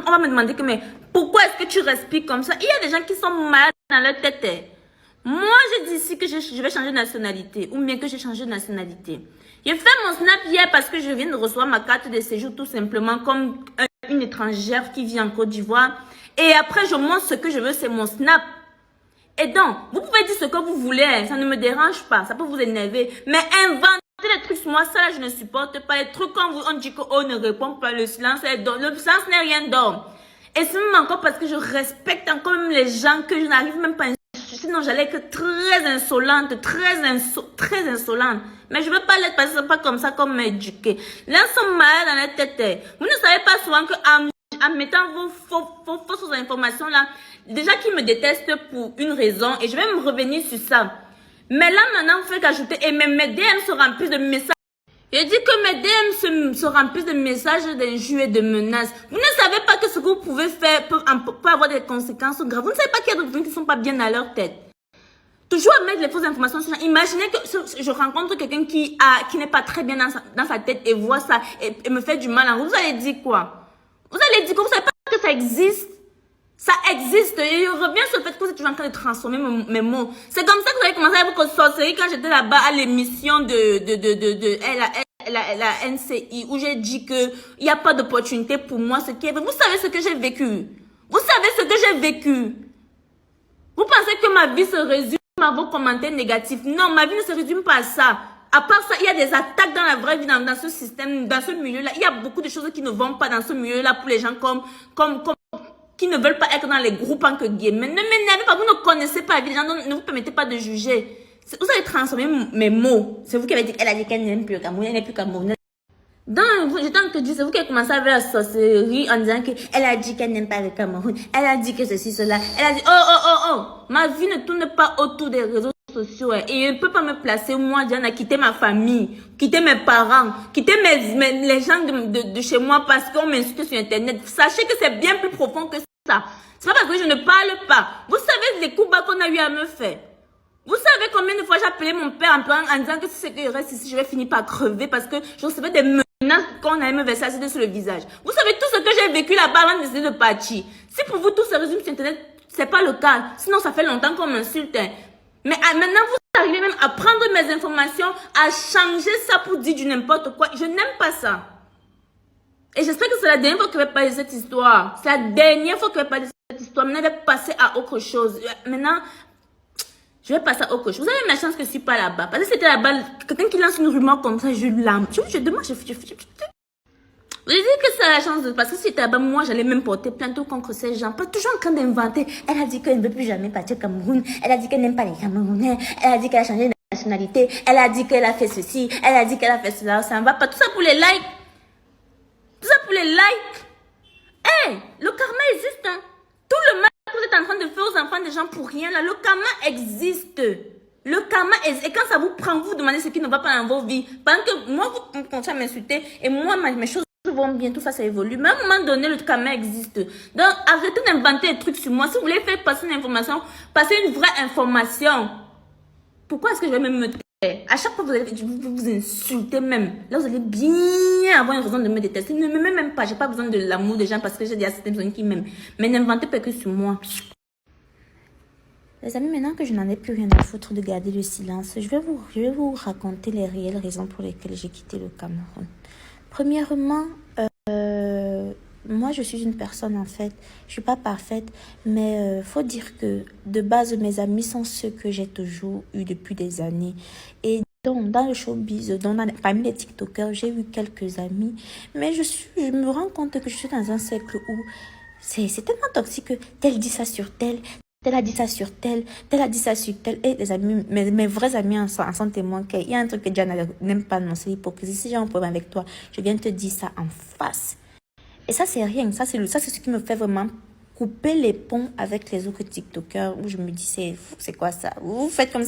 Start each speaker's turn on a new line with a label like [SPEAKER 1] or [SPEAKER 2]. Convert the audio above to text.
[SPEAKER 1] on va me demander que, mais pourquoi est-ce que tu respires comme ça? Il y a des gens qui sont malades dans leur tête. Moi, je dis ici que je vais changer de nationalité, ou bien que j'ai changé de nationalité. J'ai fait mon snap hier parce que je viens de recevoir ma carte de séjour tout simplement comme une étrangère qui vit en Côte d'Ivoire. Et après, je montre ce que je veux, c'est mon snap. Et donc, vous pouvez dire ce que vous voulez, ça ne me dérange pas, ça peut vous énerver. Mais inventez des trucs sur moi, ça là, je ne supporte pas. Les trucs quand on dit qu'on ne répond pas, le silence est d'or. Le silence n'est rien d'or. Et c'est même encore parce que je respecte encore même les gens que je n'arrive même pas à insulter. Sinon, j'allais être très insolente, très insolente. Mais je ne veux pas l'être parce que c'est pas comme ça qu'on m'a éduqué. Là, ils sont malades dans la tête. Vous ne savez pas souvent qu'en mettant vos fausses informations là, déjà qu'ils me détestent pour une raison et je vais me revenir sur ça. Mais là, maintenant, vous faites qu'ajouter et même mes DM se remplissent de messages. Je dis que mes DM se remplissent de messages d'injures et de menaces. Vous ne savez pas que ce que vous pouvez faire peut avoir des conséquences graves. Vous ne savez pas qu'il y a d'autres gens qui ne sont pas bien dans leur tête. Toujours à mettre les fausses informations sur ça. Imaginez que je rencontre quelqu'un qui n'est pas très bien dans sa tête et voit ça et me fait du mal. Vous allez dire quoi? Vous allez dire que vous ne savez pas que ça existe. Ça existe. Et je reviens sur le fait que vous êtes toujours en train de transformer mes mots. C'est comme ça que vous avez commencé à votre sorcellerie quand j'étais là-bas à l'émission de la NCI où j'ai dit que il n'y a pas d'opportunité pour moi. Vous savez ce que j'ai vécu. Vous savez ce que j'ai vécu. Vous pensez que ma vie se résume à vos commentaires négatifs. Non, ma vie ne se résume pas à ça. À part ça, il y a des attaques dans la vraie vie, dans ce système, dans ce milieu-là. Il y a beaucoup de choses qui ne vont pas dans ce milieu-là pour les gens qui ne veulent pas être dans les groupes en que gays. Mais ne m'énervez pas, vous ne connaissez pas la vie des gens, donc ne vous permettez pas de juger. Vous avez transformé mes mots. C'est vous qui avez dit qu'elle a dit qu'elle n'aime plus le Cameroun, elle n'est plus Camerounaise. J'étais en train de dire, c'est vous qui avez commencé à faire la sorcellerie en disant qu'elle a dit qu'elle n'aime pas le Cameroun, elle a dit que ceci, cela, elle a dit, oh, ma vie ne tourne pas autour des réseaux sociaux, et il ne peut pas me placer, moi, Diana, quitter ma famille, quitter mes parents, quitter les gens de chez moi parce qu'on m'insulte sur Internet. Sachez que c'est bien plus profond que ça. C'est pas parce que je ne parle pas. Vous savez les coups bas qu'on a eu à me faire. Vous savez combien de fois j'ai appelé mon père en disant que si c'est que je reste ici, je vais finir par crever parce que je recevais des menaces qu'on allait me verser acide sur le visage. Vous savez tout ce que j'ai vécu là-bas avant de décider de partir. Si pour vous tout se résume sur Internet, c'est pas le cas. Sinon, ça fait longtemps qu'on m'insulte. Mais maintenant, vous arrivez même à prendre mes informations, à changer ça pour dire du n'importe quoi. Je n'aime pas ça. Et j'espère que c'est la dernière fois que je vais parler de cette histoire. C'est la dernière fois que je vais parler de cette histoire. Maintenant, je vais passer à autre chose. Maintenant, je vais passer à autre chose. Vous avez ma chance que je ne suis pas là-bas. Parce que c'était là-bas, quelqu'un qui lance une rumeur comme ça, je l'âme. Je demande, vous dites que c'est la chance de... Parce que si c'était là-bas, moi, j'allais même porter plainte contre ces gens. Pas toujours en train d'inventer. Elle a dit qu'elle ne veut plus jamais partir au Cameroun. Elle a dit qu'elle n'aime pas les Camerounais. Elle a dit qu'elle a changé de nationalité. Elle a dit qu'elle a fait ceci. Elle a dit qu'elle a fait cela. Ça ne va pas. Tout ça pour les likes. Tout ça pour les likes. Hey, le karma existe, hein. Tout le mal que vous êtes en train de faire aux enfants des gens pour rien, là, le karma existe. Le karma existe. Et quand ça vous prend, vous demandez ce qui ne va pas dans vos vies. Pendant que moi, vous continuez à m'insulter et moi, mes choses vont bien, tout ça, ça évolue. Mais à un moment donné, le karma existe. Donc, arrêtez d'inventer des trucs sur moi. Si vous voulez faire passer une information, passez une vraie information. Pourquoi est-ce que je vais même me taire? À chaque fois que vous insultez même, là vous allez bien avoir une raison de me détester. Ne m'aimez même pas, j'ai pas besoin de l'amour des gens parce que j'ai des certaines personnes qui m'aiment. Mais n'inventez pas que sur moi. Les amis, maintenant que je n'en ai plus rien à foutre de garder le silence, je vais vous raconter les réelles raisons pour lesquelles j'ai quitté le Cameroun. Premièrement, moi je suis une personne en fait, je suis pas parfaite, mais faut dire que de base mes amis sont ceux que j'ai toujours eu depuis des années. Et donc dans le showbiz, parmi les TikTokers, j'ai eu quelques amis, mais je me rends compte que je suis dans un cercle où c'est tellement toxique que tel dit ça sur tel. Tel a dit ça sur tel a dit ça sur tel. Et les amis, mes vrais amis en sont témoins qu'il y a un truc que Diana n'aime pas, non, c'est l'hypocrisie. Si j'ai un problème avec toi, je viens te dire ça en face. Et ça, c'est rien. Ça, c'est ce qui me fait vraiment couper les ponts avec les autres TikTokers où je me dis, c'est quoi ça? Vous faites comme si